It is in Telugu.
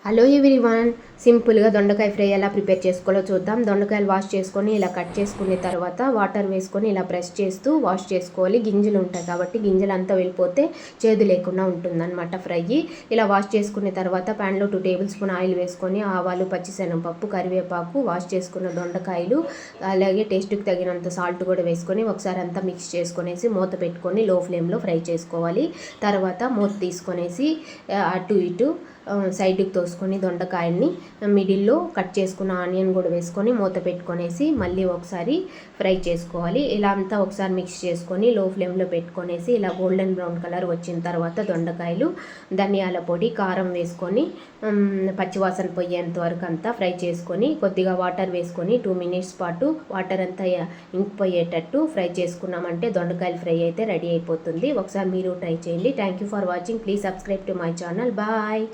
హలో ఎవ్రీవన్, సింపుల్గా దొండకాయ ఫ్రై ఎలా ప్రిపేర్ చేసుకోవాలో చూద్దాం. దొండకాయలు వాష్ చేసుకొని ఇలా కట్ చేసుకున్న తర్వాత వాటర్ వేసుకొని ఇలా ప్రెస్ చేస్తూ వాష్ చేసుకోవాలి. గింజలు ఉంటాయి కాబట్టి గింజలు అంతా వెళ్ళిపోతే చేదు లేకుండా ఉంటుందన్నమాట ఫ్రై. ఇలా వాష్ చేసుకున్న తర్వాత ప్యాన్లో 2 టేబుల్ స్పూన్ ఆయిల్ వేసుకొని ఆవాలు, పచ్చిశనగపప్పు, కరివేపాకు, వాష్ చేసుకున్న దొండకాయలు, అలాగే టేస్ట్కి తగినంత సాల్ట్ కూడా వేసుకొని ఒకసారి అంతా మిక్స్ చేసుకొనేసి మూత పెట్టుకొని లో ఫ్లేమ్లో ఫ్రై చేసుకోవాలి. తర్వాత మూత తీసుకొనేసి అటు ఇటు సైడ్కి తోసుకొని దొండకాయల్ని మిడిల్లో కట్ చేసుకున్న ఆనియన్ కూడా వేసుకొని మూత పెట్టుకొనేసి మళ్ళీ ఒకసారి ఫ్రై చేసుకోవాలి. ఇలా అంతా ఒకసారి మిక్స్ చేసుకొని లో ఫ్లేమ్లో పెట్టుకొనేసి ఇలా గోల్డెన్ బ్రౌన్ కలర్ వచ్చిన తర్వాత దొండకాయలు, ధనియాల పొడి, కారం వేసుకొని పచ్చివాసన పోయేంత వరకు అంతా ఫ్రై చేసుకొని కొద్దిగా వాటర్ వేసుకొని 2 మినిట్స్ పాటు వాటర్ అంతా ఇంకిపోయేటట్టు ఫ్రై చేసుకున్నామంటే దొండకాయలు ఫ్రై అయితే రెడీ అయిపోతుంది. ఒకసారి మీరు ట్రై చేయండి. Thank you for watching. Please subscribe to my channel. Bye.